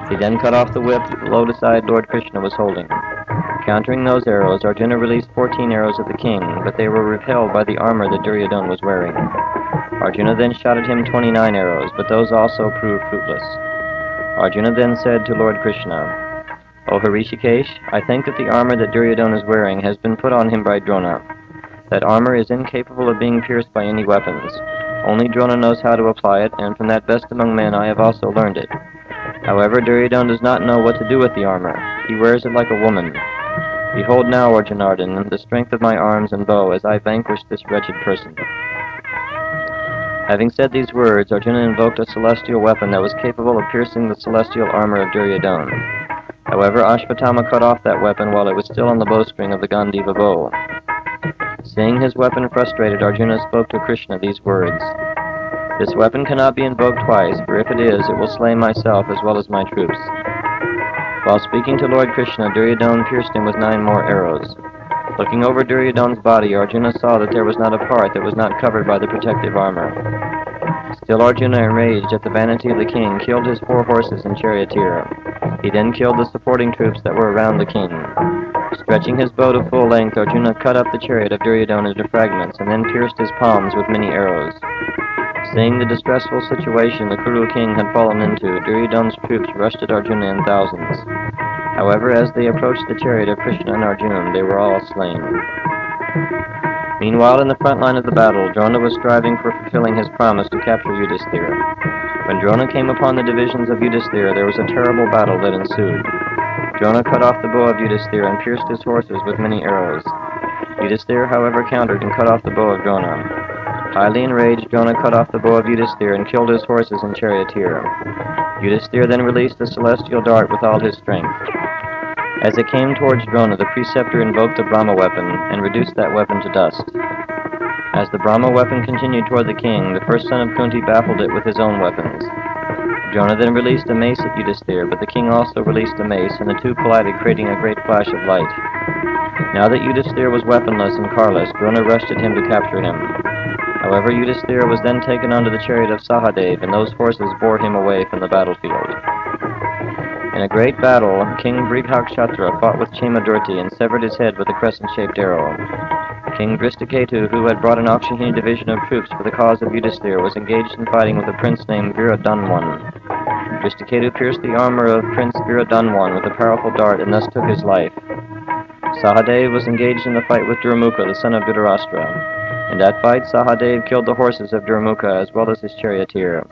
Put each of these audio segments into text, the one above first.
He then cut off the whip the lotus-eyed Lord Krishna was holding. Countering those arrows, Arjuna released 14 arrows at the king, but they were repelled by the armor that Duryodhana was wearing. Arjuna then shot at him 29 arrows, but those also proved fruitless. Arjuna then said to Lord Krishna, "O Hrishikesh, I think that the armor that Duryodhana is wearing has been put on him by Drona. That armor is incapable of being pierced by any weapons. Only Drona knows how to apply it, and from that best among men I have also learned it. However, Duryodhana does not know what to do with the armor. He wears it like a woman. Behold now, Arjunardhan, the strength of my arms and bow as I vanquish this wretched person." Having said these words, Arjuna invoked a celestial weapon that was capable of piercing the celestial armor of Duryodhana. However, Ashvatthama cut off that weapon while it was still on the bowstring of the Gandiva bow. Seeing his weapon frustrated, Arjuna spoke to Krishna these words, "This weapon cannot be invoked twice, for if it is, it will slay myself as well as my troops." While speaking to Lord Krishna, Duryodhana pierced him with 9 more arrows. Looking over Duryodhana's body, Arjuna saw that there was not a part that was not covered by the protective armor. Still Arjuna, enraged at the vanity of the king, killed his 4 horses and charioteer. He then killed the supporting troops that were around the king. Stretching his bow to full length, Arjuna cut up the chariot of Duryodhana into fragments, and then pierced his palms with many arrows. Seeing the distressful situation the Kuru king had fallen into, Duryodhana's troops rushed at Arjuna in thousands. However, as they approached the chariot of Krishna and Arjuna, they were all slain. Meanwhile, in the front line of the battle, Drona was striving for fulfilling his promise to capture Yudhisthira. When Drona came upon the divisions of Yudhisthira, there was a terrible battle that ensued. Drona cut off the bow of Yudhisthira and pierced his horses with many arrows. Yudhisthira, however, countered and cut off the bow of Drona. Highly enraged, Drona cut off the bow of Yudhisthira and killed his horses and charioteer. Yudhisthira then released the celestial dart with all his strength. As it came towards Drona, the preceptor invoked the Brahma weapon and reduced that weapon to dust. As the Brahma weapon continued toward the king, the first son of Kunti baffled it with his own weapons. Drona then released a mace at Yudhisthira, but the king also released a mace, and the two collided, creating a great flash of light. Now that Yudhisthira was weaponless and carless, Drona rushed at him to capture him. However, Yudhisthira was then taken onto the chariot of Sahadev, and those horses bore him away from the battlefield. In a great battle, King Brighakshatra fought with Chemadurti and severed his head with a crescent-shaped arrow. King Drishtaketu, who had brought an Akshahini division of troops for the cause of Yudhisthira, was engaged in fighting with a prince named Viradanwan. Drishtaketu pierced the armor of Prince Viradanwan with a powerful dart and thus took his life. Sahadev was engaged in the fight with Durmukha, the son of Dhritarashtra. In that fight, Sahadev killed the horses of Durmukha as well as his charioteer.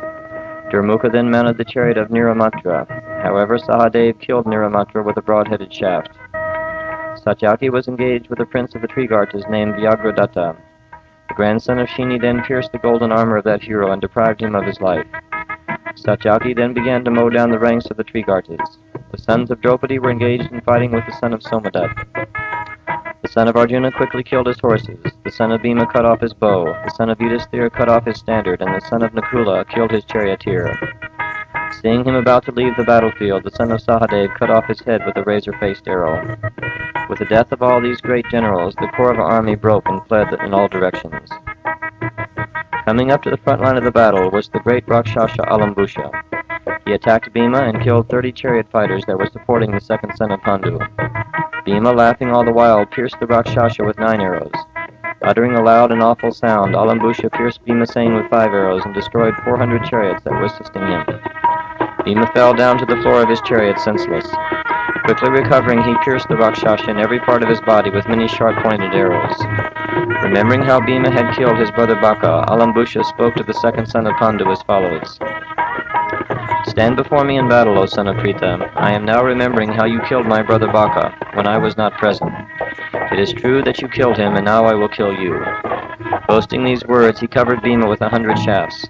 Durmukha then mounted the chariot of Niramatra. However, Sahadev killed Niramatra with a broad-headed shaft. Satyaki was engaged with a prince of the Trigartas named Vyagradata. The grandson of Shini then pierced the golden armor of that hero and deprived him of his life. Satyaki then began to mow down the ranks of the Trigartas. The sons of Draupadi were engaged in fighting with the son of Somadat. The son of Arjuna quickly killed his horses. The son of Bhima cut off his bow. The son of Yudhisthira cut off his standard, and the son of Nakula killed his charioteer. Seeing him about to leave the battlefield, the son of Sahadev cut off his head with a razor-faced arrow. With the death of all these great generals, the Kaurava army broke and fled in all directions. Coming up to the front line of the battle was the great Rakshasa Alambusha. He attacked Bhima and killed 30 chariot fighters that were supporting the second son of Pandu. Bhima, laughing all the while, pierced the Rakshasa with 9 arrows. Uttering a loud and awful sound, Alambusha pierced Bhimasena with 5 arrows and destroyed 400 chariots that were assisting him. Bhima fell down to the floor of his chariot senseless. Quickly recovering, he pierced the Rakshasa in every part of his body with many sharp-pointed arrows. Remembering how Bhima had killed his brother Baka, Alambusha spoke to the second son of Pandu as follows. "Stand before me in battle, O son of Pritha. I am now remembering how you killed my brother Baka, when I was not present. It is true that you killed him, and now I will kill you." Boasting these words, he covered Bhima with 100 shafts.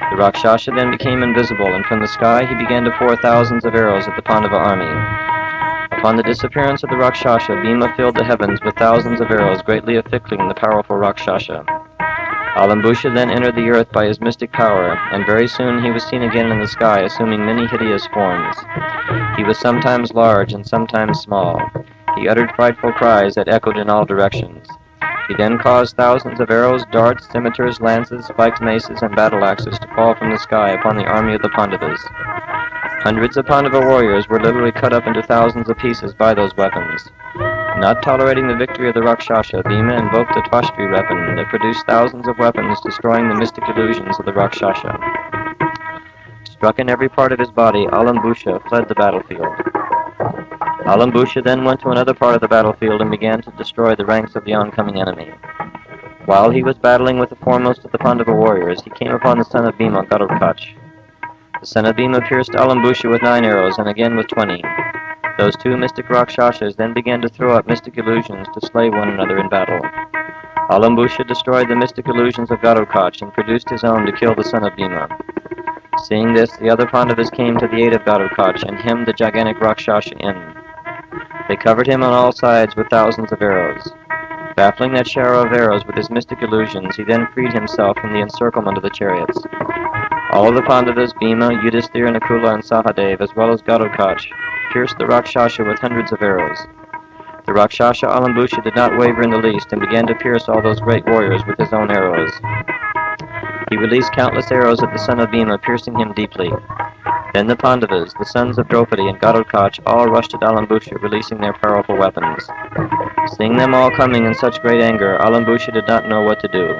The Rakshasa then became invisible, and from the sky he began to pour thousands of arrows at the Pandava army. Upon the disappearance of the Rakshasa, Bhima filled the heavens with thousands of arrows, greatly afflicting the powerful Rakshasa. Alambusha then entered the earth by his mystic power, and very soon he was seen again in the sky, assuming many hideous forms. He was sometimes large and sometimes small. He uttered frightful cries that echoed in all directions. He then caused thousands of arrows, darts, scimitars, lances, spiked maces, and battle axes to fall from the sky upon the army of the Pandavas. Hundreds of Pandava warriors were literally cut up into thousands of pieces by those weapons. Not tolerating the victory of the Rakshasa, Bhima invoked the Twashtri weapon that produced thousands of weapons, destroying the mystic illusions of the Rakshasa. Struck in every part of his body, Alambusha fled the battlefield. Alambusha then went to another part of the battlefield and began to destroy the ranks of the oncoming enemy. While he was battling with the foremost of the Pandava warriors, he came upon the son of Bhima, Gadotkacha. The son of Bhima pierced Alambusha with 9 arrows and again with 20. Those two mystic Rakshasas then began to throw up mystic illusions to slay one another in battle. Alambusha destroyed the mystic illusions of Gadotkacha and produced his own to kill the son of Bhima. Seeing this, the other Pandavas came to the aid of Gadotkacha and hemmed the gigantic Rakshasa in. They covered him on all sides with thousands of arrows. Baffling that shower of arrows with his mystic illusions, he then freed himself from the encirclement of the chariots. All of the Pandavas, Bhima, Yudhisthira, Nakula, and Sahadev, as well as Gadotkacha, pierced the Rakshasa with hundreds of arrows. The Rakshasa Alambusha did not waver in the least and began to pierce all those great warriors with his own arrows. He released countless arrows at the son of Bhima, piercing him deeply. Then the Pandavas, the sons of Draupadi, and Gadotkacha all rushed at Alambusha, releasing their powerful weapons. Seeing them all coming in such great anger, Alambusha did not know what to do.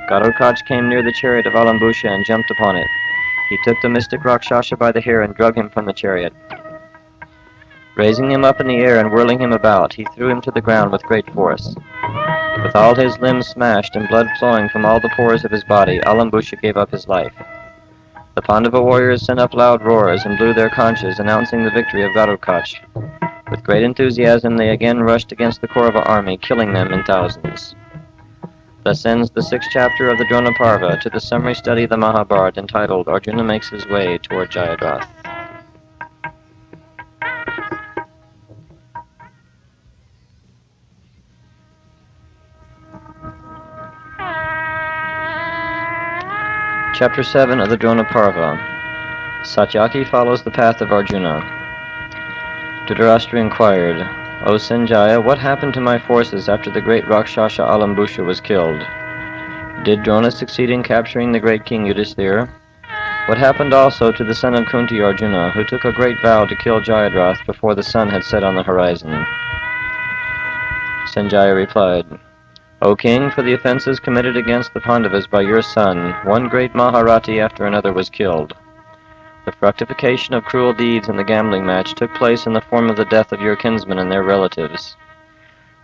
Gadotkacha came near the chariot of Alambusha and jumped upon it. He took the mystic Rakshasa by the hair and drug him from the chariot. Raising him up in the air and whirling him about, he threw him to the ground with great force. With all his limbs smashed and blood flowing from all the pores of his body, Alambusha gave up his life. The Pandava warriors sent up loud roars and blew their conches, announcing the victory of Gadotkacha. With great enthusiasm, they again rushed against the Kaurava army, killing them in thousands. Thus ends the 6th chapter of the Drona Parva to the summary study of the Mahabharata entitled Arjuna Makes His Way Toward Jayadrath. Chapter 7 of the Drona Parva. Satyaki follows the path of Arjuna. Dhritarashtra inquired, O Sanjaya, what happened to my forces after the great Rakshasa Alambusha was killed? Did Drona succeed in capturing the great king Yudhisthira? What happened also to the son of Kunti Arjuna, who took a great vow to kill Jayadrath before the sun had set on the horizon? Sanjaya replied, O king, for the offenses committed against the Pandavas by your son, one great Maharati after another was killed. The fructification of cruel deeds in the gambling match took place in the form of the death of your kinsmen and their relatives.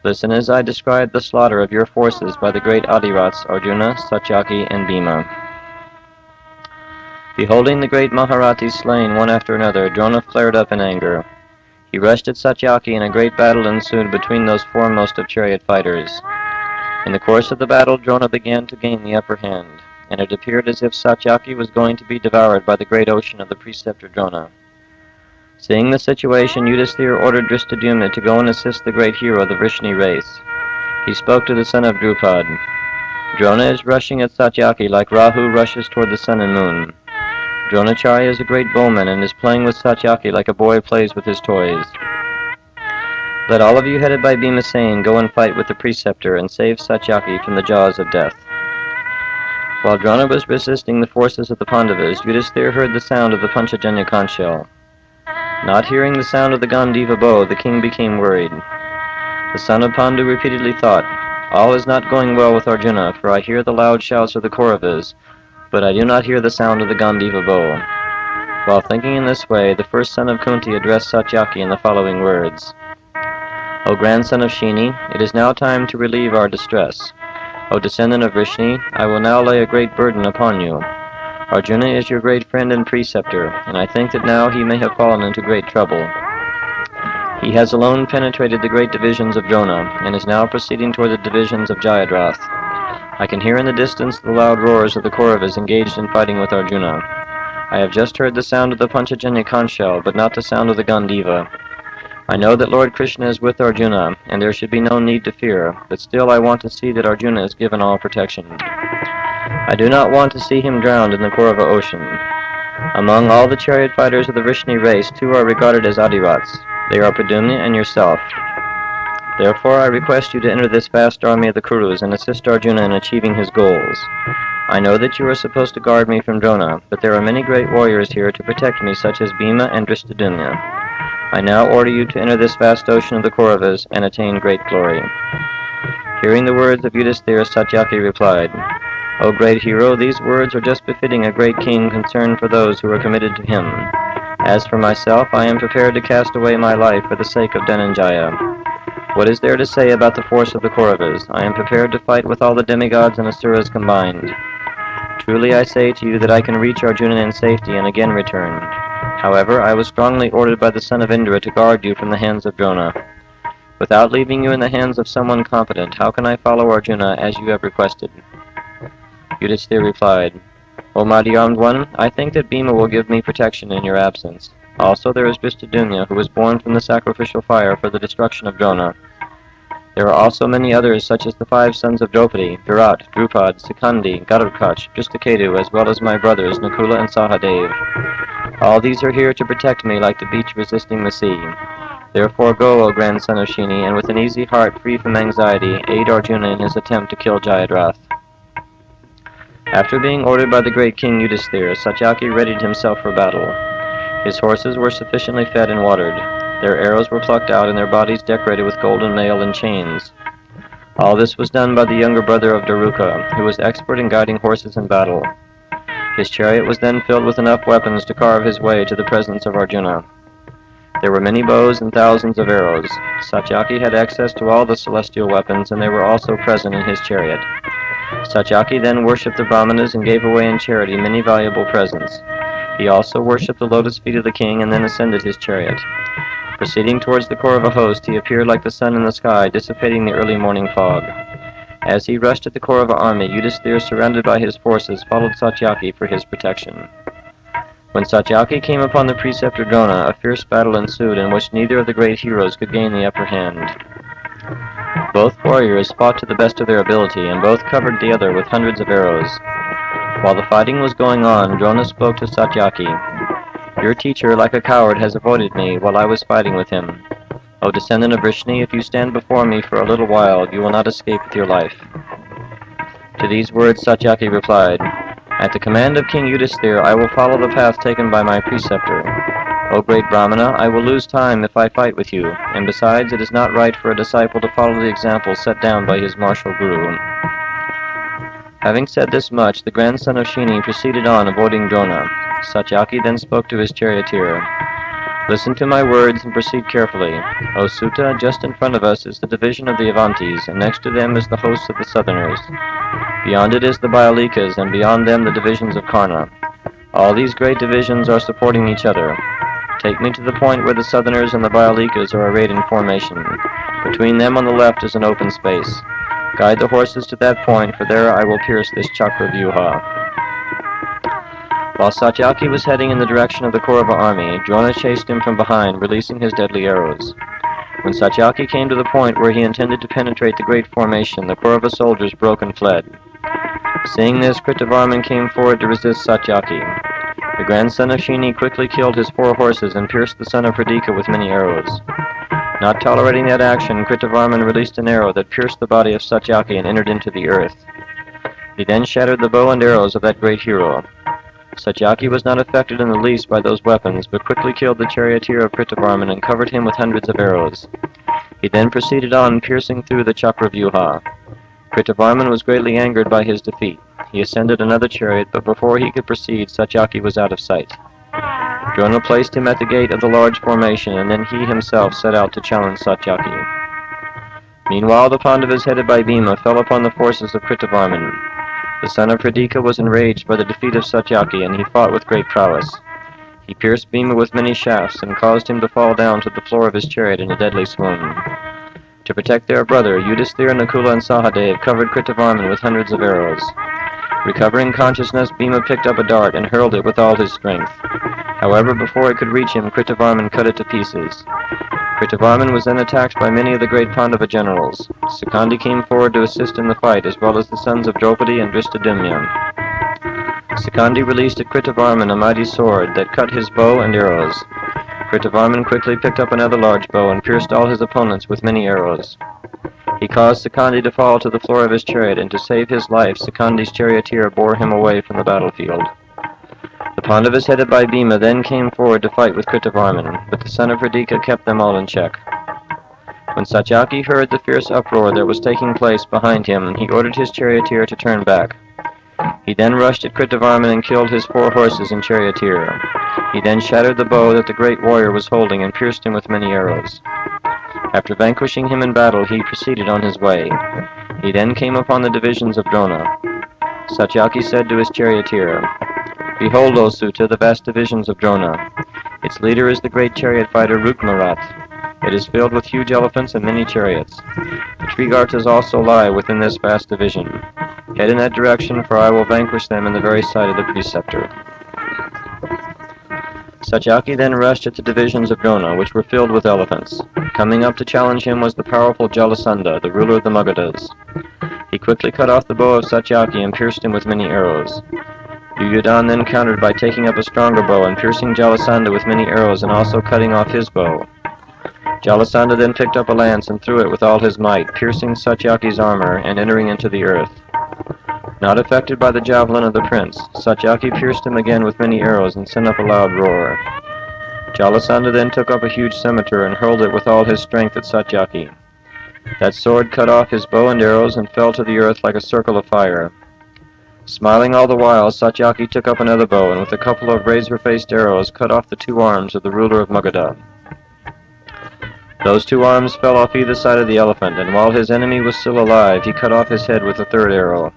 Listen as I describe the slaughter of your forces by the great Adirats, Arjuna, Satyaki, and Bhima. Beholding the great Maharatis slain one after another, Drona flared up in anger. He rushed at Satyaki, and a great battle ensued between those foremost of chariot fighters. In the course of the battle, Drona began to gain the upper hand, and it appeared as if Satyaki was going to be devoured by the great ocean of the preceptor Drona. Seeing the situation, Yudhisthira ordered Drishtadyumna to go and assist the great hero of the Vrishni race. He spoke to the son of Drupad. Drona is rushing at Satyaki like Rahu rushes toward the sun and moon. Dronacharya is a great bowman and is playing with Satyaki like a boy plays with his toys. Let all of you headed by Bhimasena go and fight with the preceptor and save Satyaki from the jaws of death. While Drona was resisting the forces of the Pandavas, Yudhisthira heard the sound of the Panchajanya conch shell. Not hearing the sound of the Gandiva bow, the king became worried. The son of Pandu repeatedly thought, All is not going well with Arjuna, for I hear the loud shouts of the Kauravas, but I do not hear the sound of the Gandiva bow. While thinking in this way, the first son of Kunti addressed Satyaki in the following words. O grandson of Shini, it is now time to relieve our distress. O descendant of Vrishni, I will now lay a great burden upon you. Arjuna is your great friend and preceptor, and I think that now he may have fallen into great trouble. He has alone penetrated the great divisions of Drona, and is now proceeding toward the divisions of Jayadrath. I can hear in the distance the loud roars of the Kauravas engaged in fighting with Arjuna. I have just heard the sound of the Panchajanya conch shell, but not the sound of the Gandiva. I know that Lord Krishna is with Arjuna, and there should be no need to fear, but still I want to see that Arjuna is given all protection. I do not want to see him drowned in the Kaurava ocean. Among all the chariot fighters of the Vrishni race, 2 are regarded as Adirats. They are Pradyumna and yourself. Therefore I request you to enter this vast army of the Kurus and assist Arjuna in achieving his goals. I know that you are supposed to guard me from Drona, but there are many great warriors here to protect me, such as Bhima and Drishtadyumna. I now order you to enter this vast ocean of the Kauravas and attain great glory." Hearing the words of Yudhisthira, Satyaki replied, "O great hero, these words are just befitting a great king concerned for those who are committed to him. As for myself, I am prepared to cast away my life for the sake of Dhananjaya. What is there to say about the force of the Kauravas? I am prepared to fight with all the demigods and asuras combined. Truly I say to you that I can reach Arjuna in safety and again return. However, I was strongly ordered by the son of Indra to guard you from the hands of Drona. Without leaving you in the hands of someone competent, how can I follow Arjuna as you have requested?" Yudhisthira replied, "O mighty armed one, I think that Bhima will give me protection in your absence. Also there is Drishtadyumna, who was born from the sacrificial fire for the destruction of Drona. There are also many others, such as the 5 sons of Draupadi, Virat, Drupad, Sikandi, Gadadkach, Drishtaketu, as well as my brothers Nakula and Sahadev. All these are here to protect me like the beach resisting the sea. Therefore go, O grandson of Shini, and with an easy heart free from anxiety, aid Arjuna in his attempt to kill Jayadrath." After being ordered by the great king Yudhisthira, Satyaki readied himself for battle. His horses were sufficiently fed and watered. Their arrows were plucked out and their bodies decorated with golden mail and chains. All this was done by the younger brother of Daruka, who was expert in guiding horses in battle. His chariot was then filled with enough weapons to carve his way to the presence of Arjuna. There were many bows and thousands of arrows. Satyaki had access to all the celestial weapons, and they were also present in his chariot. Satyaki then worshipped the Brahmanas and gave away in charity many valuable presents. He also worshipped the lotus feet of the king and then ascended his chariot. Proceeding towards the Kaurava host, he appeared like the sun in the sky, dissipating the early morning fog. As he rushed at the Kaurava army, Yudhisthira, surrounded by his forces, followed Satyaki for his protection. When Satyaki came upon the preceptor Drona, a fierce battle ensued in which neither of the great heroes could gain the upper hand. Both warriors fought to the best of their ability, and both covered the other with hundreds of arrows. While the fighting was going on, Drona spoke to Satyaki. "Your teacher, like a coward, has avoided me while I was fighting with him. O descendant of Vrishni, if you stand before me for a little while, you will not escape with your life." To these words Satyaki replied, "At the command of King Yudhisthira, I will follow the path taken by my preceptor. O great Brahmana, I will lose time if I fight with you, and besides, it is not right for a disciple to follow the example set down by his martial guru." Having said this much, the grandson of Shini proceeded on, avoiding Drona. Satyaki then spoke to his charioteer. "Listen to my words and proceed carefully. O Sutta, just in front of us is the division of the Avantis, and next to them is the host of the Southerners. Beyond it is the Bialikas, and beyond them the divisions of Karna. All these great divisions are supporting each other. Take me to the point where the Southerners and the Bialikas are arrayed in formation. Between them on the left is an open space. Guide the horses to that point, for there I will pierce this chakra vyuha." While Satyaki was heading in the direction of the Kaurava army, Drona chased him from behind, releasing his deadly arrows. When Satyaki came to the point where he intended to penetrate the great formation, the Kaurava soldiers broke and fled. Seeing this, Kritavarman came forward to resist Satyaki. The grandson of Shini quickly killed his 4 horses and pierced the son of Pradika with many arrows. Not tolerating that action, Kritavarman released an arrow that pierced the body of Satyaki and entered into the earth. He then shattered the bow and arrows of that great hero. Satyaki was not affected in the least by those weapons, but quickly killed the charioteer of Kritavarman and covered him with hundreds of arrows. He then proceeded on, piercing through the Chakravyuha. Kritavarman was greatly angered by his defeat. He ascended another chariot, but before he could proceed, Satyaki was out of sight. Drona placed him at the gate of the large formation, and then he himself set out to challenge Satyaki. Meanwhile, the Pandavas headed by Bhima fell upon the forces of Kritavarman. The son of Pradika was enraged by the defeat of Satyaki, and he fought with great prowess. He pierced Bhima with many shafts, and caused him to fall down to the floor of his chariot in a deadly swoon. To protect their brother, Yudhisthira, Nakula, and Sahadev covered Kritavarman with hundreds of arrows. Recovering consciousness, Bhima picked up a dart and hurled it with all his strength. However, before it could reach him, Kritavarman cut it to pieces. Kritavarman was then attacked by many of the great Pandava generals. Sikandi came forward to assist in the fight, as well as the sons of Draupadi and Drishtadyumna. Sikandi released at Kritavarman a mighty sword that cut his bow and arrows. Kritavarman quickly picked up another large bow and pierced all his opponents with many arrows. He caused Sikandi to fall to the floor of his chariot, and to save his life, Sikandi's charioteer bore him away from the battlefield. The Pandavas headed by Bhima then came forward to fight with Kritavarman, but the son of Hrdika kept them all in check. When Satyaki heard the fierce uproar that was taking place behind him, he ordered his charioteer to turn back. He then rushed at Kritavarman and killed his 4 horses and charioteer. He then shattered the bow that the great warrior was holding and pierced him with many arrows. After vanquishing him in battle, he proceeded on his way. He then came upon the divisions of Drona. Satyaki said to his charioteer, "Behold, O Sutta, the vast divisions of Drona. Its leader is the great chariot fighter Rukmarat. It is filled with huge elephants and many chariots. The Trigartas also lie within this vast division. Head in that direction, for I will vanquish them in the very sight of the preceptor." Satyaki then rushed at the divisions of Drona, which were filled with elephants. Coming up to challenge him was the powerful Jalasandha, the ruler of the Magadhas. He quickly cut off the bow of Satyaki and pierced him with many arrows. Duryodhana then countered by taking up a stronger bow and piercing Jalasandha with many arrows and also cutting off his bow. Jalasandha then picked up a lance and threw it with all his might, piercing Satyaki's armor and entering into the earth. Not affected by the javelin of the prince, Satyaki pierced him again with many arrows and sent up a loud roar. Jalasandha then took up a huge scimitar and hurled it with all his strength at Satyaki. That sword cut off his bow and arrows and fell to the earth like a circle of fire. Smiling all the while, Satyaki took up another bow and with a couple of razor-faced arrows cut off the 2 arms of the ruler of Magadha. Those 2 arms fell off either side of the elephant, and while his enemy was still alive, he cut off his head with a 3rd arrow.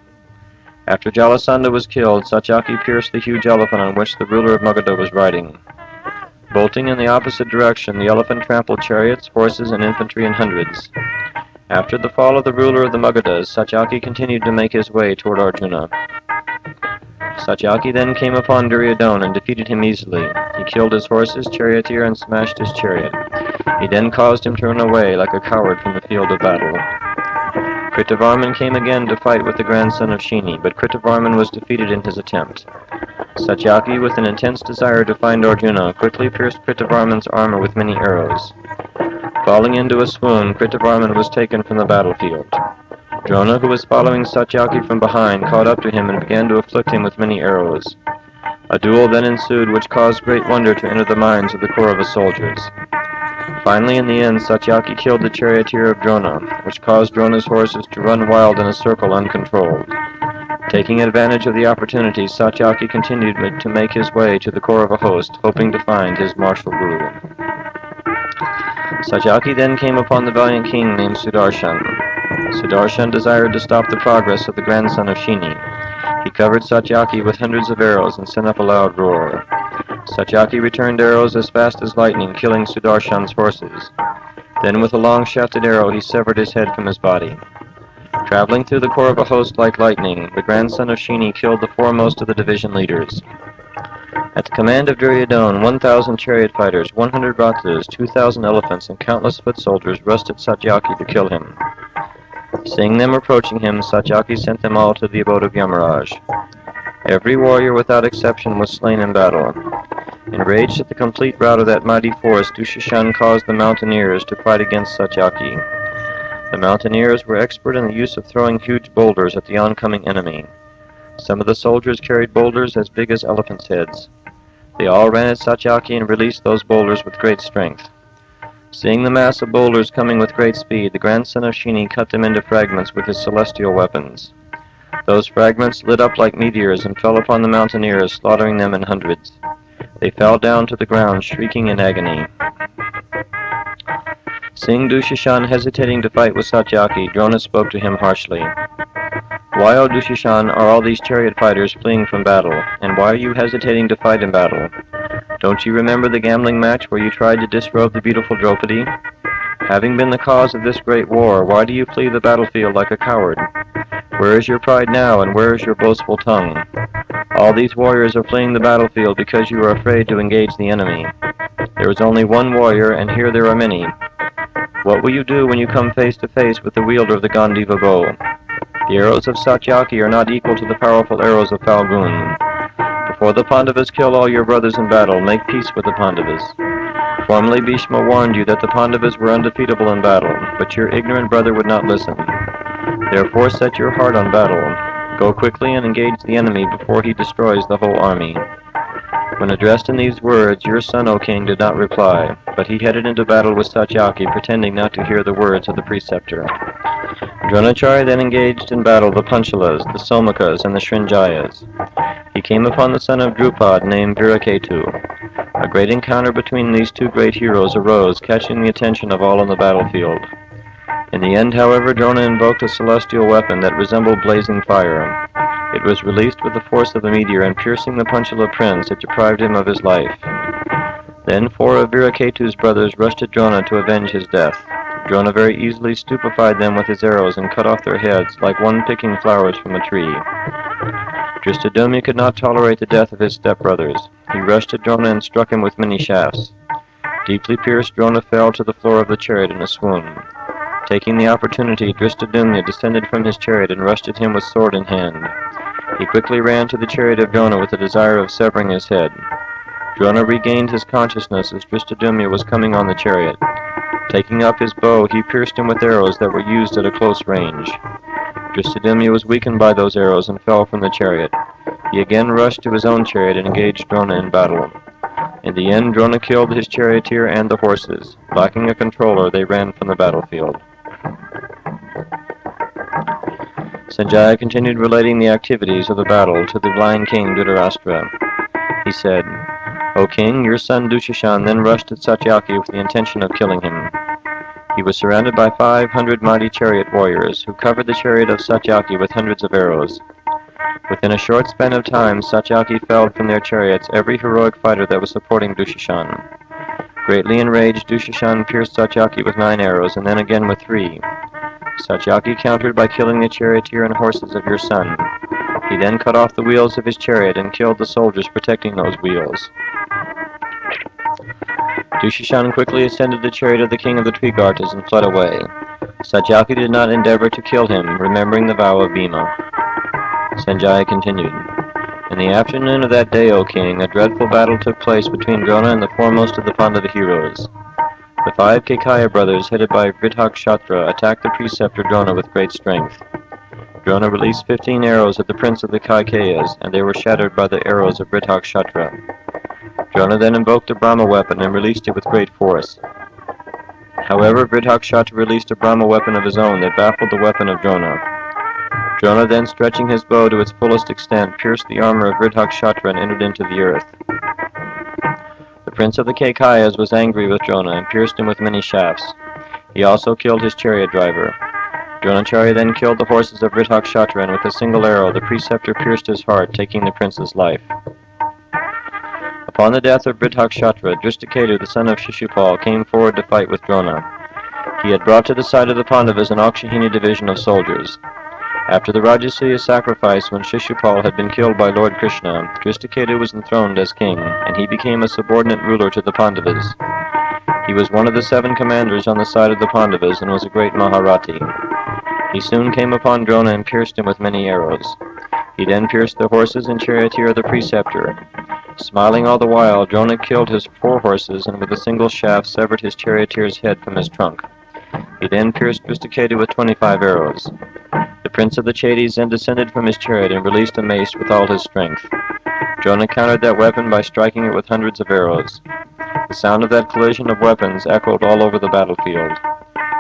After Jalasandha was killed, Satyaki pierced the huge elephant on which the ruler of Magadha was riding. Bolting in the opposite direction, the elephant trampled chariots, horses, and infantry in hundreds. After the fall of the ruler of the Magadhas, Satyaki continued to make his way toward Arjuna. Satyaki then came upon Duryodhana and defeated him easily. He killed his horses, charioteer, and smashed his chariot. He then caused him to run away like a coward from the field of battle. Kritavarman came again to fight with the grandson of Shini, but Kritavarman was defeated in his attempt. Satyaki, with an intense desire to find Arjuna, quickly pierced Kritavarman's armor with many arrows. Falling into a swoon, Kritavarman was taken from the battlefield. Drona, who was following Satyaki from behind, caught up to him and began to afflict him with many arrows. A duel then ensued which caused great wonder to enter the minds of the Kaurava soldiers. Finally, in the end, Satyaki killed the charioteer of Drona, which caused Drona's horses to run wild in a circle uncontrolled. Taking advantage of the opportunity, Satyaki continued to make his way to the Kaurava host, hoping to find his martial guru. Satyaki then came upon the valiant king named Sudarshan. Sudarshan desired to stop the progress of the grandson of Shini. He covered Satyaki with hundreds of arrows and sent up a loud roar. Satyaki returned arrows as fast as lightning, killing Sudarshan's horses. Then with a long shafted arrow he severed his head from his body. Traveling through the Kaurava host like lightning, the grandson of Shini killed the foremost of the division leaders. At the command of Duryodhana, 1,000 chariot fighters, 100 rathas, 2,000 elephants, and countless foot soldiers rushed at Satyaki to kill him. Seeing them approaching him, Satyaki sent them all to the abode of Yamaraj. Every warrior without exception was slain in battle. Enraged at the complete rout of that mighty force, Dushashan caused the mountaineers to fight against Satyaki. The mountaineers were expert in the use of throwing huge boulders at the oncoming enemy. Some of the soldiers carried boulders as big as elephants' heads. They all ran at Satyaki and released those boulders with great strength. Seeing the mass of boulders coming with great speed, the grandson of Shini cut them into fragments with his celestial weapons. Those fragments lit up like meteors and fell upon the mountaineers, slaughtering them in hundreds. They fell down to the ground, shrieking in agony. Seeing Dushashan hesitating to fight with Satyaki, Drona spoke to him harshly. "Why, O Dushashan, are all these chariot fighters fleeing from battle, and why are you hesitating to fight in battle? Don't you remember the gambling match where you tried to disrobe the beautiful Draupadi? Having been the cause of this great war, why do you flee the battlefield like a coward? Where is your pride now, and where is your boastful tongue? All these warriors are fleeing the battlefield because you are afraid to engage the enemy. There is only one warrior, and here there are many. What will you do when you come face to face with the wielder of the Gandiva bow? The arrows of Satyaki are not equal to the powerful arrows of Falgun. Before the Pandavas kill all your brothers in battle, make peace with the Pandavas. Formerly Bhishma warned you that the Pandavas were undefeatable in battle. but your ignorant brother would not listen. Therefore set your heart on battle. Go quickly and engage the enemy before he destroys the whole army." When addressed in these words, your son, O king, did not reply, but he headed into battle with Satyaki, pretending not to hear the words of the preceptor. Dronacharya then engaged in battle the Panchalas, the Somakas, and the Srinjayas. He came upon the son of Drupad named Viraketu. A great encounter between these two great heroes arose, catching the attention of all on the battlefield. In the end, however, Drona invoked a celestial weapon that resembled blazing fire. It was released with the force of a meteor, and piercing the Panchala prince, it deprived him of his life. Then 4 of Viraketu's brothers rushed at Drona to avenge his death. Drona very easily stupefied them with his arrows and cut off their heads, like one picking flowers from a tree. Drishtadyumna could not tolerate the death of his stepbrothers. He rushed at Drona and struck him with many shafts. Deeply pierced, Drona fell to the floor of the chariot in a swoon. Taking the opportunity, Drishtadyumna descended from his chariot and rushed at him with sword in hand. He quickly ran to the chariot of Drona with the desire of severing his head. Drona regained his consciousness as Drishtadyumna was coming on the chariot. Taking up his bow, he pierced him with arrows that were used at a close range. Drishtadyumna was weakened by those arrows and fell from the chariot. He again rushed to his own chariot and engaged Drona in battle. In the end, Drona killed his charioteer and the horses. Lacking a controller, they ran from the battlefield. Sanjaya continued relating the activities of the battle to the blind king Dhritarashtra. He said, "O king, your son Dushishan then rushed at Satyaki with the intention of killing him. He was surrounded by 500 mighty chariot warriors, who covered the chariot of Satyaki with hundreds of arrows. Within a short span of time, Satyaki felled from their chariots every heroic fighter that was supporting Dushishan. Greatly enraged, Dushishan pierced Satyaki with 9 arrows, and then again with 3. Satyaki countered by killing the charioteer and horses of your son. He then cut off the wheels of his chariot and killed the soldiers protecting those wheels. Dushishan quickly ascended the chariot of the king of the Trigartas and fled away. Satyaki did not endeavor to kill him, remembering the vow of Bhima." Sanjaya continued, "In the afternoon of that day, O king, a dreadful battle took place between Drona and the foremost of the Pandava heroes. The 5 Kekaya brothers, headed by Vridhakshatra, attacked the preceptor Drona with great strength. Drona released 15 arrows at the prince of the Kaikayas, and they were shattered by the arrows of Vridhakshatra. Drona then invoked the Brahma weapon and released it with great force. However, Vridhakshatra released a Brahma weapon of his own that baffled the weapon of Drona. Drona then, stretching his bow to its fullest extent, pierced the armor of Vridhakshatra and entered into the earth. The prince of the Kekayas was angry with Drona and pierced him with many shafts. He also killed his chariot driver. Dronacharya then killed the horses of Vridhakshatra, and with a single arrow the preceptor pierced his heart, taking the prince's life. Upon the death of Vridhakshatra, Drishtaketu, the son of Shishupal, came forward to fight with Drona. He had brought to the side of the Pandavas an Akshahini division of soldiers. After the Rajasuya sacrifice, when Shishupal had been killed by Lord Krishna, Drishtaketu was enthroned as king, and he became a subordinate ruler to the Pandavas. He was one of the 7 commanders on the side of the Pandavas and was a great Maharati. He soon came upon Drona and pierced him with many arrows. He then pierced the horses and charioteer of the preceptor. Smiling all the while, Drona killed his 4 horses and with a single shaft severed his charioteer's head from his trunk. He then pierced Drishtaketu with 25 arrows. The prince of the Chedis then descended from his chariot and released a mace with all his strength. Drona countered that weapon by striking it with hundreds of arrows. The sound of that collision of weapons echoed all over the battlefield.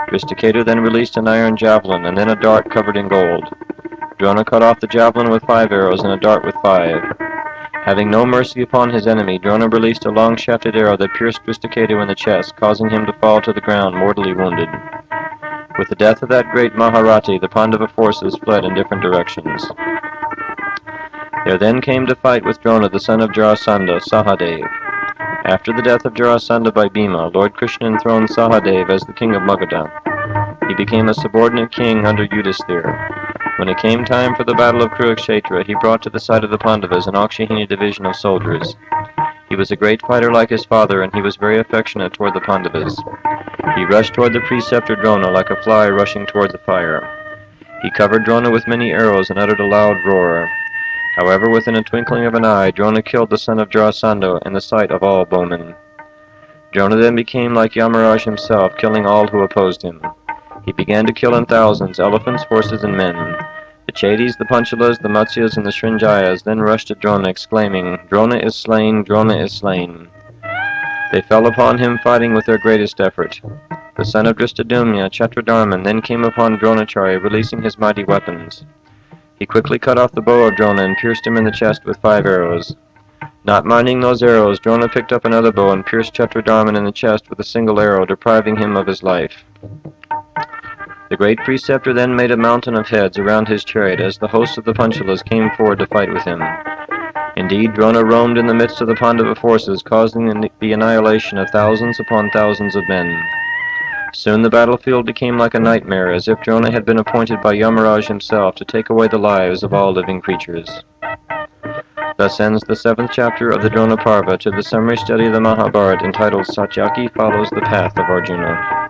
Drishtaketu then released an iron javelin and then a dart covered in gold. Drona cut off the javelin with 5 arrows and a dart with 5. Having no mercy upon his enemy, Drona released a long-shafted arrow that pierced Drishtaketu in the chest, causing him to fall to the ground mortally wounded. With the death of that great Maharati, the Pandava forces fled in different directions. There then came to fight with Drona the son of Jarasandha, Sahadev. After the death of Jarasandha by Bhima, Lord Krishna enthroned Sahadev as the king of Magadha. He became a subordinate king under Yudhisthira. When it came time for the battle of Kurukshetra, he brought to the side of the Pandavas an Akshahini division of soldiers. He was a great fighter like his father, and he was very affectionate toward the Pandavas. He rushed toward the preceptor Drona like a fly rushing toward the fire. He covered Drona with many arrows and uttered a loud roar. However, within a twinkling of an eye, Drona killed the son of Jarasandha in the sight of all bowmen. Drona then became like Yamaraj himself, killing all who opposed him. He began to kill in thousands elephants, horses, and men. The Chedis, the Panchalas, the Matsyas, and the Srinjayas then rushed at Drona, exclaiming, "Drona is slain! Drona is slain!" They fell upon him, fighting with their greatest effort. The son of Dristadumna, Chatradharman, then came upon Dronacharya, releasing his mighty weapons. He quickly cut off the bow of Drona and pierced him in the chest with 5 arrows. Not minding those arrows, Drona picked up another bow and pierced Chatradharman in the chest with a single arrow, depriving him of his life. The great preceptor then made a mountain of heads around his chariot as the hosts of the Panchalas came forward to fight with him. Indeed, Drona roamed in the midst of the Pandava forces, causing the annihilation of thousands upon thousands of men. Soon the battlefield became like a nightmare, as if Drona had been appointed by Yamaraj himself to take away the lives of all living creatures. Thus ends the 7th chapter of the Drona Parva to the summary study of the Mahabharata entitled Satyaki Follows the Path of Arjuna.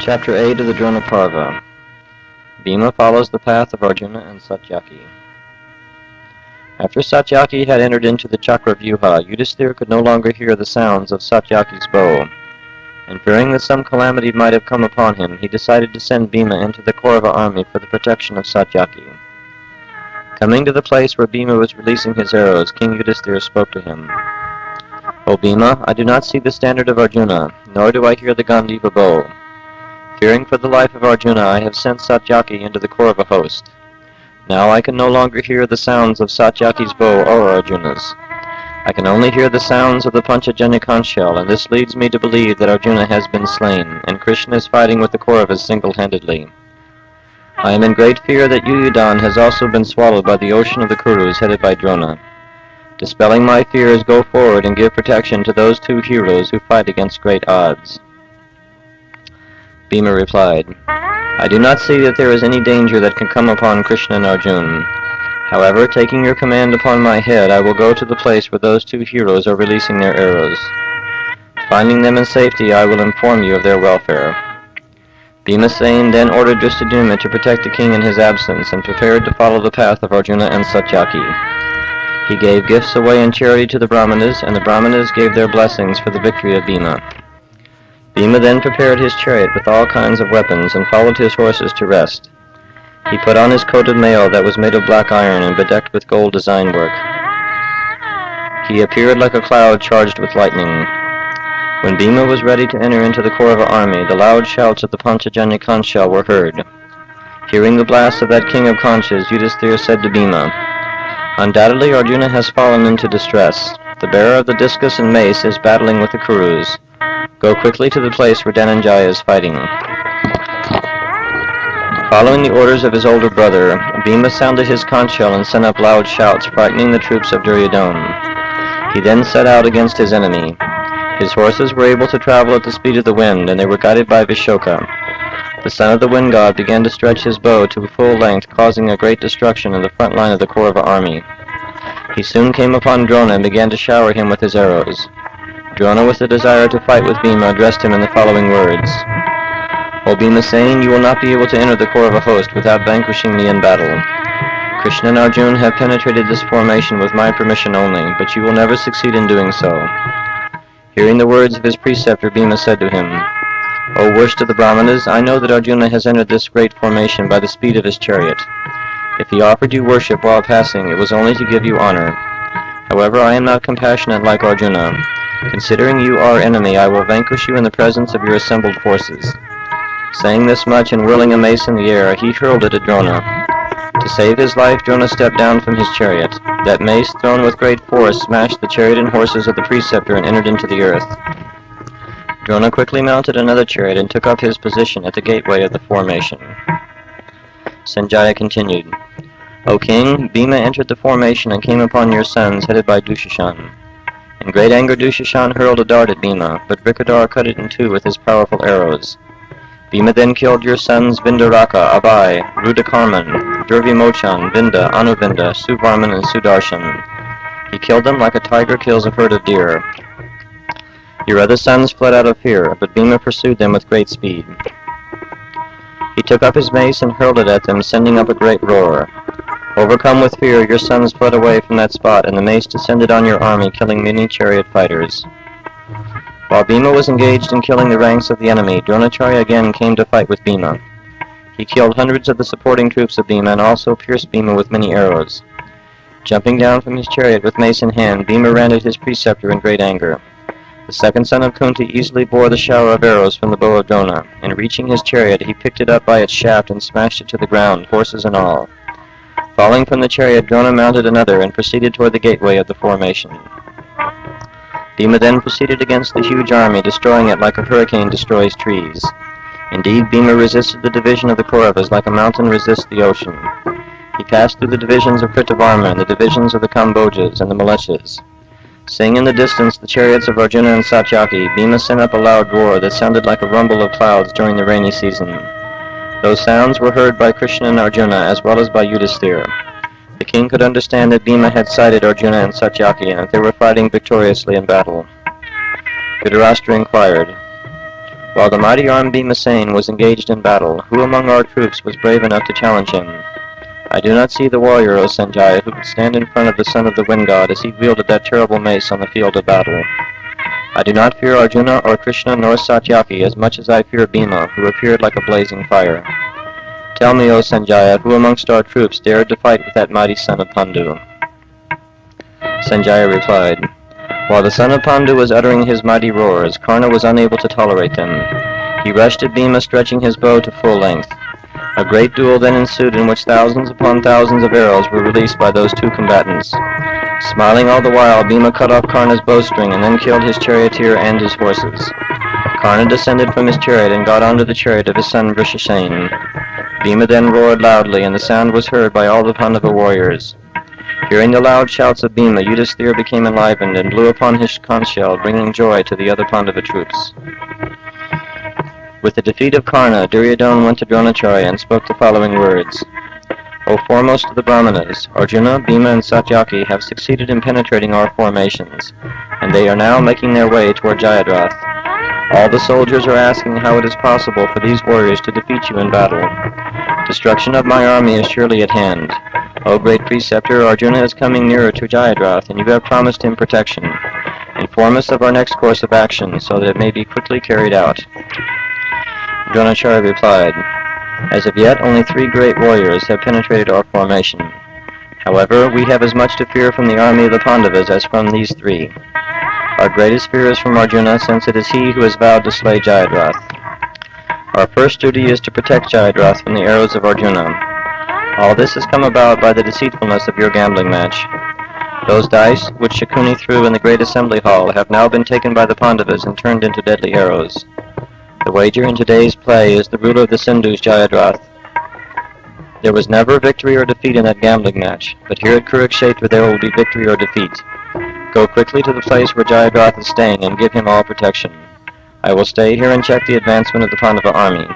Chapter 8 of the Drona Parva. Bhima follows the path of Arjuna and Satyaki. After Satyaki had entered into the Chakravyuha, Yudhisthira could no longer hear the sounds of Satyaki's bow, and fearing that some calamity might have come upon him, he decided to send Bhima into the Kaurava army for the protection of Satyaki. Coming to the place where Bhima was releasing his arrows, King Yudhisthira spoke to him. "O Bhima, I do not see the standard of Arjuna, nor do I hear the Gandiva bow. Fearing for the life of Arjuna, I have sent Satyaki into the Kaurava host. Now I can no longer hear the sounds of Satyaki's bow or Arjuna's. I can only hear the sounds of the Panchajanya conch shell, and this leads me to believe that Arjuna has been slain, and Krishna is fighting with the Kauravas single-handedly. I am in great fear that Yuyudan has also been swallowed by the ocean of the Kurus headed by Drona. Dispelling my fears, go forward and give protection to those 2 heroes who fight against great odds." Bhima replied, "I do not see that there is any danger that can come upon Krishna and Arjuna. However, taking your command upon my head, I will go to the place where those 2 heroes are releasing their arrows. Finding them in safety, I will inform you of their welfare." Bhimasena then ordered Dristadumna to protect the king in his absence, and prepared to follow the path of Arjuna and Satyaki. He gave gifts away in charity to the Brahmanas, and the Brahmanas gave their blessings for the victory of Bhima. Bhima then prepared his chariot with all kinds of weapons and followed his horses to rest. He put on his coat of mail that was made of black iron and bedecked with gold design work. He appeared like a cloud charged with lightning. When Bhima was ready to enter into the Kaurava army, the loud shouts of the Panchajanya conch shell were heard. Hearing the blast of that king of conches, Yudhisthira said to Bhima, "Undoubtedly Arjuna has fallen into distress. The bearer of the discus and mace is battling with the Kurus. Go quickly to the place where Dhananjaya is fighting." Following the orders of his older brother, Bhima sounded his conch shell and sent up loud shouts, frightening the troops of Duryodhana. He then set out against his enemy. His horses were able to travel at the speed of the wind, and they were guided by Vishoka. The son of the wind god began to stretch his bow to full length, causing a great destruction in the front line of the Kaurava army. He soon came upon Drona and began to shower him with his arrows. Drona, with the desire to fight with Bhima, addressed him in the following words. "O Bhimasena, you will not be able to enter the Kaurava host without vanquishing me in battle. Krishna and Arjuna have penetrated this formation with my permission only, but you will never succeed in doing so." Hearing the words of his preceptor, Bhima said to him, "O worst of the Brahmanas, I know that Arjuna has entered this great formation by the speed of his chariot. If he offered you worship while passing, it was only to give you honor. However, I am not compassionate like Arjuna. Considering you our enemy, I will vanquish you in the presence of your assembled forces." Saying this much and whirling a mace in the air, he hurled it at Drona. To save his life, Drona stepped down from his chariot. That mace, thrown with great force, smashed the chariot and horses of the preceptor and entered into the earth. Drona quickly mounted another chariot and took up his position at the gateway of the formation. Sanjaya continued, "O king, Bhima entered the formation and came upon your sons, headed by Dushashan. In great anger, Dushashan hurled a dart at Bhima, but Vrikadar cut it in 2 with his powerful arrows. Bhima then killed your sons Vindaraka, Abai, Rudakarman, Durvimochan, Vinda, Anuvinda, Suvarman, and Sudarshan. He killed them like a tiger kills a herd of deer. Your other sons fled out of fear, but Bhima pursued them with great speed. He took up his mace and hurled it at them, sending up a great roar. Overcome with fear, your sons fled away from that spot, and the mace descended on your army, killing many chariot fighters. While Bhima was engaged in killing the ranks of the enemy, Dronacharya again came to fight with Bhima. He killed hundreds of the supporting troops of Bhima and also pierced Bhima with many arrows. Jumping down from his chariot with mace in hand, Bhima ran at his preceptor in great anger. The second son of Kunti easily bore the shower of arrows from the bow of Drona, and reaching his chariot, he picked it up by its shaft and smashed it to the ground, horses and all. Falling from the chariot, Drona mounted another and proceeded toward the gateway of the formation. Bhima then proceeded against the huge army, destroying it like a hurricane destroys trees. Indeed, Bhima resisted the division of the Kauravas like a mountain resists the ocean. He passed through the divisions of Kritavarma and the divisions of the Kambojas and the Maleshas. Seeing in the distance the chariots of Arjuna and Satyaki, Bhima sent up a loud roar that sounded like a rumble of clouds during the rainy season. Those sounds were heard by Krishna and Arjuna as well as by Yudhisthira. The king could understand that Bhima had sighted Arjuna and Satyaki and that they were fighting victoriously in battle. Dhritarashtra inquired, "While the mighty armed Bhimasen was engaged in battle, who among our troops was brave enough to challenge him? I do not see the warrior, O Sanjaya, who could stand in front of the son of the wind god as he wielded that terrible mace on the field of battle. I do not fear Arjuna or Krishna nor Satyaki as much as I fear Bhima, who appeared like a blazing fire. Tell me, O Sanjaya, who amongst our troops dared to fight with that mighty son of Pandu?" Sanjaya replied, "While the son of Pandu was uttering his mighty roars, Karna was unable to tolerate them. He rushed at Bhima, stretching his bow to full length. A great duel then ensued in which thousands upon thousands of arrows were released by those two combatants. Smiling all the while, Bhima cut off Karna's bowstring and then killed his charioteer and his horses. Karna descended from his chariot and got onto the chariot of his son Vrishasen. Bhima then roared loudly, and the sound was heard by all the Pandava warriors. Hearing the loud shouts of Bhima, Yudhisthira became enlivened and blew upon his conch shell, bringing joy to the other Pandava troops. With the defeat of Karna, Duryodhana went to Dronacharya and spoke the following words. O foremost of the Brahmanas, Arjuna, Bhima, and Satyaki have succeeded in penetrating our formations, and they are now making their way toward Jayadrath. All the soldiers are asking how it is possible for these warriors to defeat you in battle. Destruction of my army is surely at hand. O great preceptor, Arjuna is coming nearer to Jayadrath, and you have promised him protection. Inform us of our next course of action, so that it may be quickly carried out." Dronacharya replied, "As of yet, only 3 great warriors have penetrated our formation. However, we have as much to fear from the army of the Pandavas as from these 3. Our greatest fear is from Arjuna, since it is he who has vowed to slay Jayadrath. Our first duty is to protect Jayadrath from the arrows of Arjuna. All this has come about by the deceitfulness of your gambling match. Those dice, which Shakuni threw in the great assembly hall, have now been taken by the Pandavas and turned into deadly arrows. The wager in today's play is the ruler of the Sindhu's Jayadrath. There was never victory or defeat in that gambling match, but here at Kurukshetra there will be victory or defeat. Go quickly to the place where Jayadrath is staying and give him all protection. I will stay here and check the advancement of the Pandava army."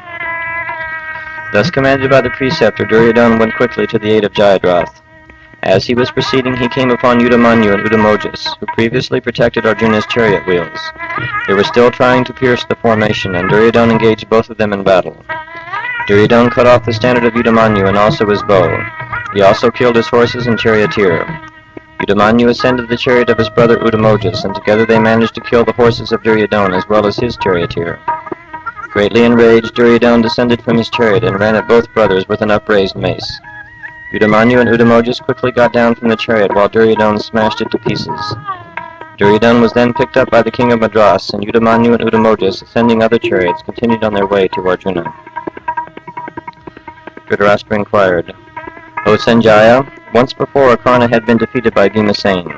Thus commanded by the preceptor, Duryodhana went quickly to the aid of Jayadrath. As he was proceeding, he came upon Udamanyu and Udamojas, who previously protected Arjuna's chariot wheels. They were still trying to pierce the formation, and Duryodhana engaged both of them in battle. Duryodhana cut off the standard of Udamanyu and also his bow. He also killed his horses and charioteer. Udamanyu ascended the chariot of his brother Udamojas, and together they managed to kill the horses of Duryodhana as well as his charioteer. Greatly enraged, Duryodhana descended from his chariot and ran at both brothers with an upraised mace. Udamanyu and Udamojas quickly got down from the chariot while Duryodhana smashed it to pieces. Duryodhana was then picked up by the king of Madras, and Udamanyu and Udamojas, ascending other chariots, continued on their way to Arjuna. Dhritarashtra inquired, "O Sanjaya, once before Karna had been defeated by Bhimasen.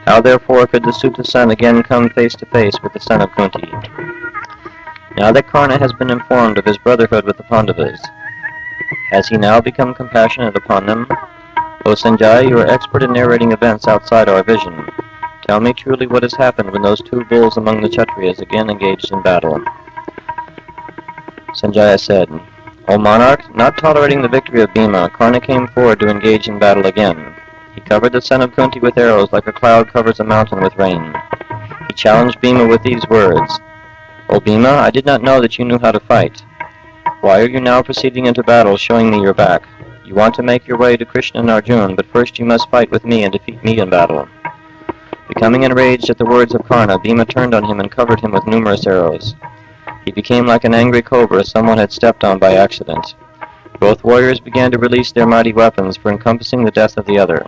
How therefore could the Sutta son again come face to face with the son of Kunti? Now that Karna has been informed of his brotherhood with the Pandavas, has he now become compassionate upon them? O Sanjaya, you are expert in narrating events outside our vision. Tell me truly what has happened when those 2 bulls among the Kshatriyas again engaged in battle." Sanjaya said. O monarch, not tolerating the victory of Bhima, Karna came forward to engage in battle again. He covered the son of Kunti with arrows like a cloud covers a mountain with rain. He challenged Bhima with these words, O Bhima, I did not know that you knew how to fight. Why are you now proceeding into battle, showing me your back? You want to make your way to Krishna and Arjuna, but first you must fight with me and defeat me in battle. Becoming enraged at the words of Karna, Bhima turned on him and covered him with numerous arrows. He became like an angry cobra someone had stepped on by accident. Both warriors began to release their mighty weapons for encompassing the death of the other.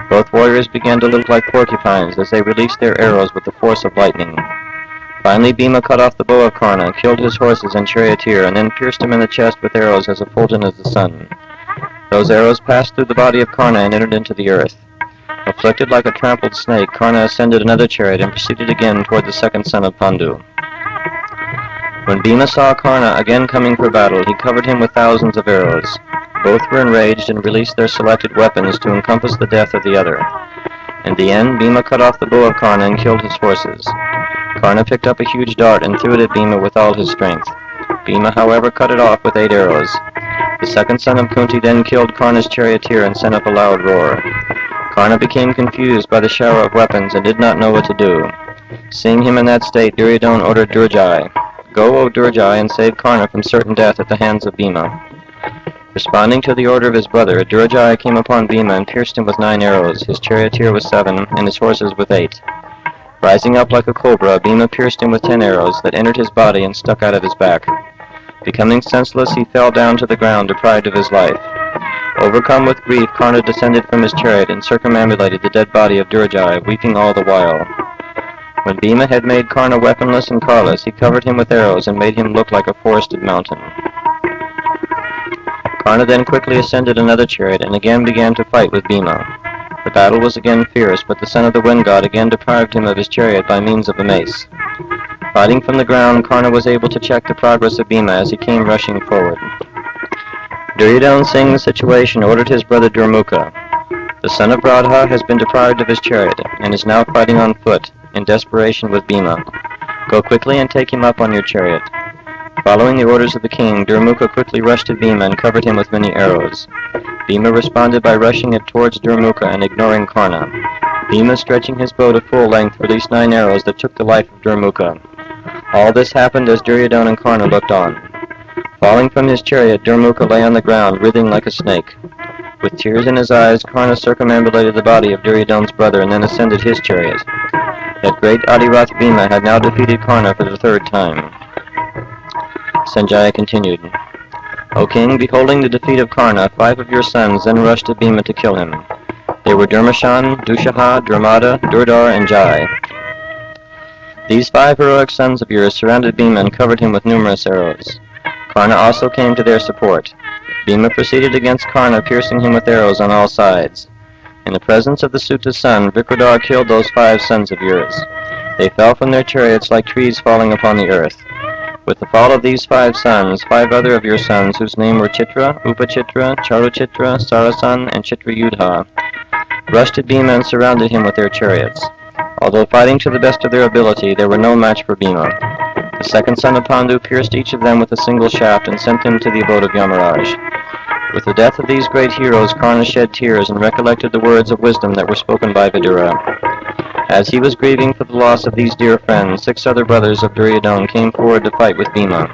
Both warriors began to look like porcupines as they released their arrows with the force of lightning. Finally, Bhima cut off the bow of Karna, killed his horses and charioteer, and then pierced him in the chest with arrows as effulgent as the sun. Those arrows passed through the body of Karna and entered into the earth. Afflicted like a trampled snake, Karna ascended another chariot and proceeded again toward the second son of Pandu. When Bhima saw Karna again coming for battle, he covered him with thousands of arrows. Both were enraged and released their selected weapons to encompass the death of the other. In the end, Bhima cut off the bow of Karna and killed his horses. Karna picked up a huge dart and threw it at Bhima with all his strength. Bhima, however, cut it off with 8 arrows. The second son of Kunti then killed Karna's charioteer and sent up a loud roar. Karna became confused by the shower of weapons and did not know what to do. Seeing him in that state, Duryodhana ordered Durjai, Go, O Durjai, and save Karna from certain death at the hands of Bhima. Responding to the order of his brother, Durjai came upon Bhima and pierced him with 9 arrows, his charioteer with 7, and his horses with 8. Rising up like a cobra, Bhima pierced him with 10 arrows that entered his body and stuck out of his back. Becoming senseless, he fell down to the ground, deprived of his life. Overcome with grief, Karna descended from his chariot and circumambulated the dead body of Durjai, weeping all the while. When Bhima had made Karna weaponless and carless, he covered him with arrows and made him look like a forested mountain. Karna then quickly ascended another chariot and again began to fight with Bhima. The battle was again fierce, but the son of the wind god again deprived him of his chariot by means of a mace. Fighting from the ground, Karna was able to check the progress of Bhima as he came rushing forward. Duryodhana, seeing the situation, ordered his brother Durmukha. The son of Radha has been deprived of his chariot and is now fighting on foot, in desperation with Bhima. Go quickly and take him up on your chariot. Following the orders of the king, Durmukha quickly rushed to Bhima and covered him with many arrows. Bhima responded by rushing it towards Durmukha and ignoring Karna. Bhima, stretching his bow to full length, released 9 arrows that took the life of Durmukha. All this happened as Duryodhana and Karna looked on. Falling from his chariot, Durmukha lay on the ground, writhing like a snake. With tears in his eyes, Karna circumambulated the body of Duryodhana's brother and then ascended his chariot. That great Adirath Bhima had now defeated Karna for the 3rd time. Sanjaya continued, O king, beholding the defeat of Karna, 5 of your sons then rushed to Bhima to kill him. They were Durmashan, Dushaha, Dramada, Durdar, and Jai. These 5 heroic sons of yours surrounded Bhima and covered him with numerous arrows. Karna also came to their support. Bhima proceeded against Karna, piercing him with arrows on all sides. In the presence of the Suta's son, Vikradar killed those 5 sons of yours. They fell from their chariots like trees falling upon the earth. With the fall of these 5 sons, 5 other of your sons, whose name were Chitra, Upachitra, Charuchitra, Sarasan, and Chitrayudha, rushed at Bhima and surrounded him with their chariots. Although fighting to the best of their ability, they were no match for Bhima. The second son of Pandu pierced each of them with a single shaft and sent them to the abode of Yamaraj. With the death of these great heroes, Karna shed tears and recollected the words of wisdom that were spoken by Vidura. As he was grieving for the loss of these dear friends, 6 other brothers of Duryodhana came forward to fight with Bhima.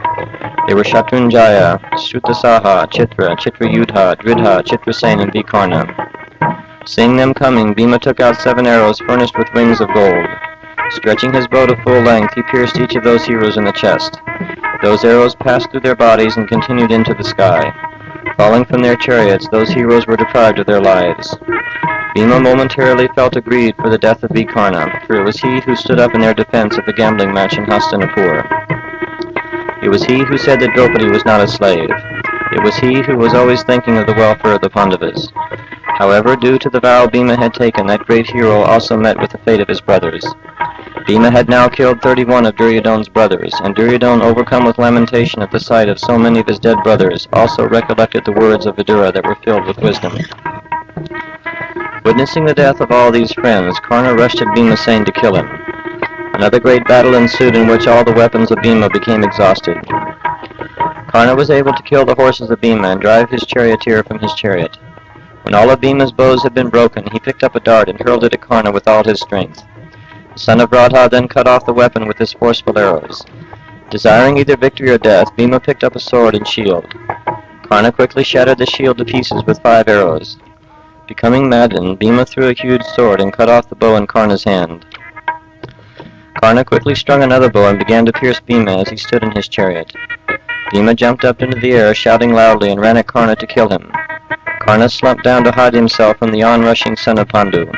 They were Shatrunjaya, Shrutasaha, Chitra, Chitrayudha, Dridha, Chitrasen, and Vikarna. Seeing them coming, Bhima took out 7 arrows furnished with wings of gold. Stretching his bow to full length, he pierced each of those heroes in the chest. Those arrows passed through their bodies and continued into the sky. Falling from their chariots, those heroes were deprived of their lives. Bhima momentarily felt aggrieved for the death of Vikarna, for it was he who stood up in their defense at the gambling match in Hastinapur. It was he who said that Draupadi was not a slave. It was he who was always thinking of the welfare of the Pandavas. However, due to the vow Bhima had taken, that great hero also met with the fate of his brothers. Bhima had now killed 31 of Duryodhana's brothers, and Duryodhana, overcome with lamentation at the sight of so many of his dead brothers, also recollected the words of Vidura that were filled with wisdom. Witnessing the death of all these friends, Karna rushed at Bhimasen to kill him. Another great battle ensued in which all the weapons of Bhima became exhausted. Karna was able to kill the horses of Bhima and drive his charioteer from his chariot. When all of Bhima's bows had been broken, he picked up a dart and hurled it at Karna with all his strength. The son of Radha then cut off the weapon with his forceful arrows. Desiring either victory or death, Bhima picked up a sword and shield. Karna quickly shattered the shield to pieces with 5 arrows. Becoming maddened, Bhima threw a huge sword and cut off the bow in Karna's hand. Karna quickly strung another bow and began to pierce Bhima as he stood in his chariot. Bhima jumped up into the air, shouting loudly, and ran at Karna to kill him. Karna slumped down to hide himself from the on-rushing son of Pandu.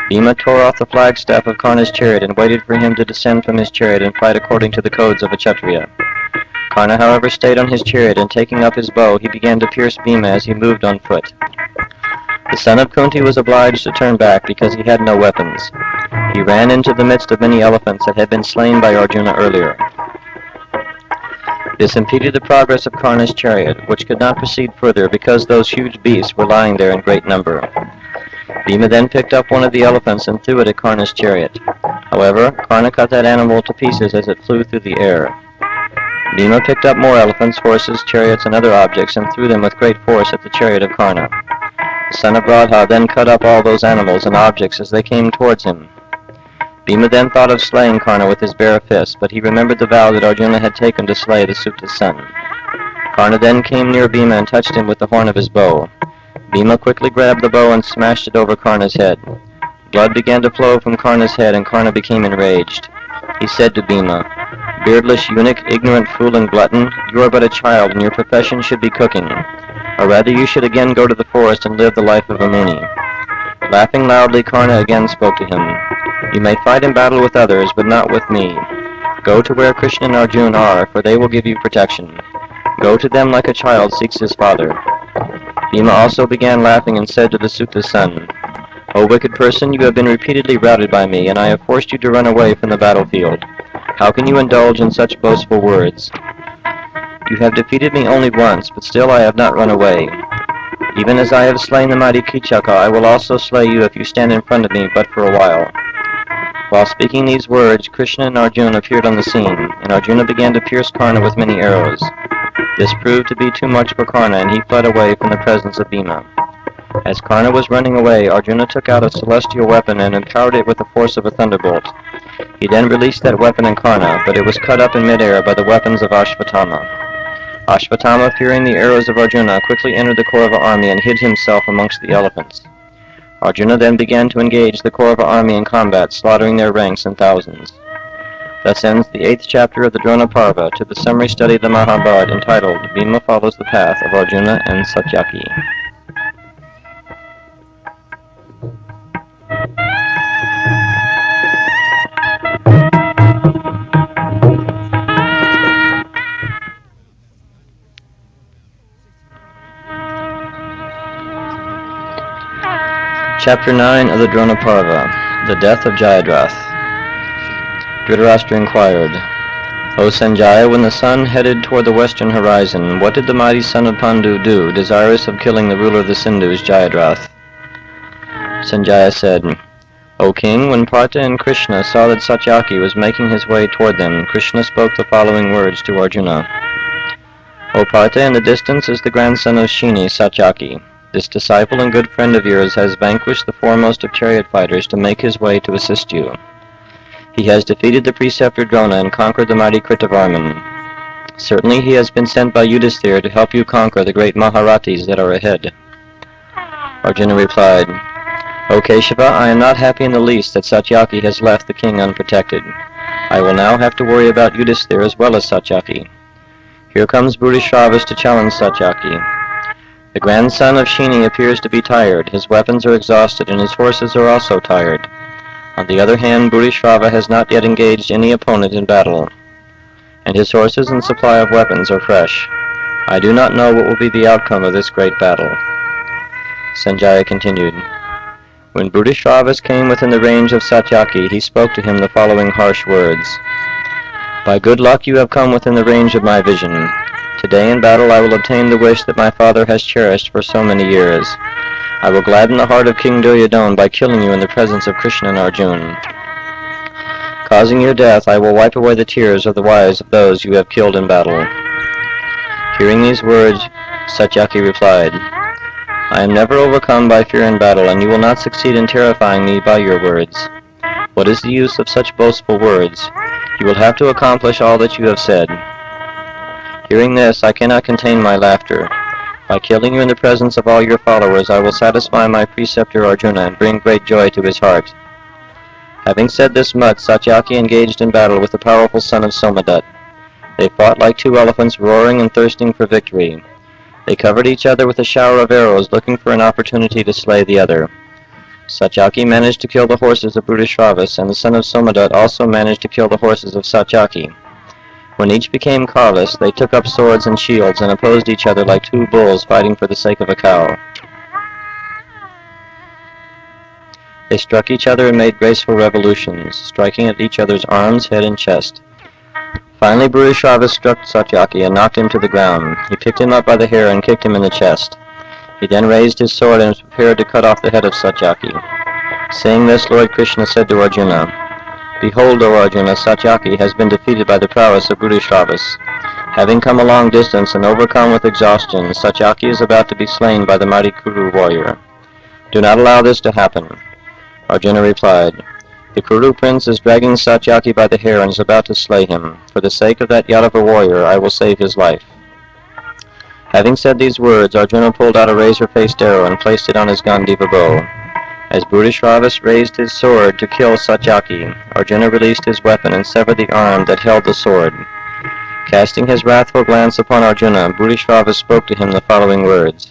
Bhima tore off the flagstaff of Karna's chariot and waited for him to descend from his chariot and fight according to the codes of a Kshatriya. Karna, however, stayed on his chariot, and taking up his bow, he began to pierce Bhima as he moved on foot. The son of Kunti was obliged to turn back because he had no weapons. He ran into the midst of many elephants that had been slain by Arjuna earlier. This impeded the progress of Karna's chariot, which could not proceed further because those huge beasts were lying there in great number. Bhima then picked up one of the elephants and threw it at Karna's chariot. However, Karna cut that animal to pieces as it flew through the air. Bhima picked up more elephants, horses, chariots, and other objects and threw them with great force at the chariot of Karna. The son of Radha then cut up all those animals and objects as they came towards him. Bhima then thought of slaying Karna with his bare fist, but he remembered the vow that Arjuna had taken to slay the Suta's son. Karna then came near Bhima and touched him with the horn of his bow. Bhima quickly grabbed the bow and smashed it over Karna's head. Blood began to flow from Karna's head, and Karna became enraged. He said to Bhima, "Beardless eunuch, ignorant fool and glutton, you are but a child, and your profession should be cooking. Or rather you should again go to the forest and live the life of a Muni." Laughing loudly, Karna again spoke to him. "You may fight in battle with others, but not with me. Go to where Krishna and Arjuna are, for they will give you protection. Go to them like a child seeks his father." Bhima also began laughing and said to the Suta's son, "O wicked person, you have been repeatedly routed by me, and I have forced you to run away from the battlefield. How can you indulge in such boastful words? You have defeated me only once, but still I have not run away. Even as I have slain the mighty Kichaka, I will also slay you if you stand in front of me but for a while." While speaking these words, Krishna and Arjuna appeared on the scene, and Arjuna began to pierce Karna with many arrows. This proved to be too much for Karna, and he fled away from the presence of Bhima. As Karna was running away, Arjuna took out a celestial weapon and empowered it with the force of a thunderbolt. He then released that weapon in Karna, but it was cut up in midair by the weapons of Ashvatthama. Ashvatthama, fearing the arrows of Arjuna, quickly entered the Kaurava army and hid himself amongst the elephants. Arjuna then began to engage the Kaurava army in combat, slaughtering their ranks in thousands. Thus ends the 8th chapter of the Drona Parva to the summary study of the Mahabharata entitled Bhima Follows the Path of Arjuna and Satyaki. Chapter 9 of the Drona Parva, The Death of Jayadrath. Dhritarashtra inquired, "O Sanjaya, when the sun headed toward the western horizon, what did the mighty son of Pandu do, desirous of killing the ruler of the Sindhus, Jayadrath?" Sanjaya said, "O king, when Partha and Krishna saw that Satyaki was making his way toward them, Krishna spoke the following words to Arjuna. O Partha, in the distance is the grandson of Shini, Satyaki. This disciple and good friend of yours has vanquished the foremost of chariot fighters to make his way to assist you. He has defeated the preceptor Drona and conquered the mighty Kritavarman. Certainly he has been sent by Yudhisthira to help you conquer the great Maharatis that are ahead." Arjuna replied, "O Keshava, I am not happy in the least that Satyaki has left the king unprotected. I will now have to worry about Yudhisthira as well as Satyaki. Here comes Bodhisravas to challenge Satyaki. The grandson of Shini appears to be tired, his weapons are exhausted, and his horses are also tired. On the other hand, Bodhisrava has not yet engaged any opponent in battle, and his horses and supply of weapons are fresh. I do not know what will be the outcome of this great battle." Sanjaya continued, "When Bodhisravas came within the range of Satyaki, he spoke to him the following harsh words. By good luck you have come within the range of my vision. Today in battle I will obtain the wish that my father has cherished for so many years. I will gladden the heart of King Duryodhana by killing you in the presence of Krishna and Arjuna. Causing your death, I will wipe away the tears of the wives of those you have killed in battle. Hearing these words, Satyaki replied, I am never overcome by fear in battle, and you will not succeed in terrifying me by your words. What is the use of such boastful words? You will have to accomplish all that you have said. Hearing this, I cannot contain my laughter. By killing you in the presence of all your followers, I will satisfy my preceptor Arjuna and bring great joy to his heart. Having said this much, Satyaki engaged in battle with the powerful son of Somadat. They fought like two elephants, roaring and thirsting for victory. They covered each other with a shower of arrows, looking for an opportunity to slay the other. Satyaki managed to kill the horses of Bhutishravas, and the son of Somadat also managed to kill the horses of Satyaki. When each became carless, they took up swords and shields and opposed each other like two bulls fighting for the sake of a cow. They struck each other and made graceful revolutions, striking at each other's arms, head, and chest. Finally, Bhutishravas struck Satyaki and knocked him to the ground. He picked him up by the hair and kicked him in the chest. He then raised his sword and was prepared to cut off the head of Satyaki. Saying this, Lord Krishna said to Arjuna, Behold, O Arjuna, Satyaki has been defeated by the prowess of Bhutishravas. Having come a long distance and overcome with exhaustion, Satyaki is about to be slain by the mighty Kuru warrior. Do not allow this to happen. Arjuna replied, The Kuru prince is dragging Satyaki by the hair and is about to slay him. For the sake of that Yadava warrior, I will save his life. Having said these words, Arjuna pulled out a razor-faced arrow and placed it on his Gandiva bow. As Bhutishravas raised his sword to kill Satyaki, Arjuna released his weapon and severed the arm that held the sword. Casting his wrathful glance upon Arjuna, Bhutishravas spoke to him the following words.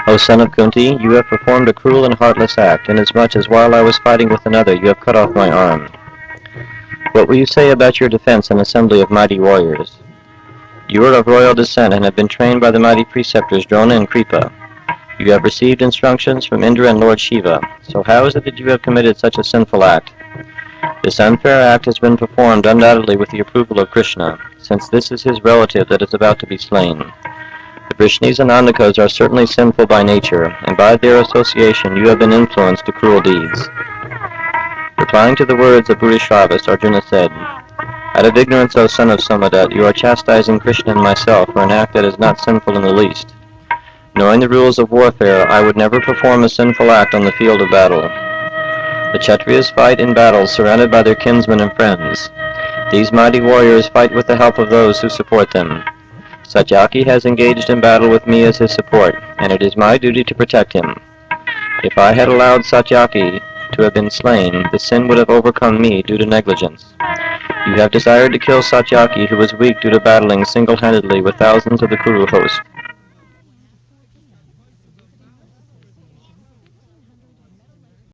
O son of Kunti, you have performed a cruel and heartless act, inasmuch as while I was fighting with another, you have cut off my arm. What will you say about your defense and assembly of mighty warriors? You are of royal descent and have been trained by the mighty preceptors Drona and Kripa. You have received instructions from Indra and Lord Shiva, so how is it that you have committed such a sinful act? This unfair act has been performed undoubtedly with the approval of Krishna, since this is his relative that is about to be slain. The Vrishnis and Andakas are certainly sinful by nature, and by their association you have been influenced to cruel deeds. Replying to the words of Bhutishravas, Arjuna said, Out of ignorance, O son of Somadat, you are chastising Krishna and myself for an act that is not sinful in the least. Knowing the rules of warfare, I would never perform a sinful act on the field of battle. The Kshatriyas fight in battles surrounded by their kinsmen and friends. These mighty warriors fight with the help of those who support them. Satyaki has engaged in battle with me as his support, and it is my duty to protect him. If I had allowed Satyaki to have been slain, the sin would have overcome me due to negligence. You have desired to kill Satyaki, who was weak due to battling single-handedly with thousands of the Kuru host.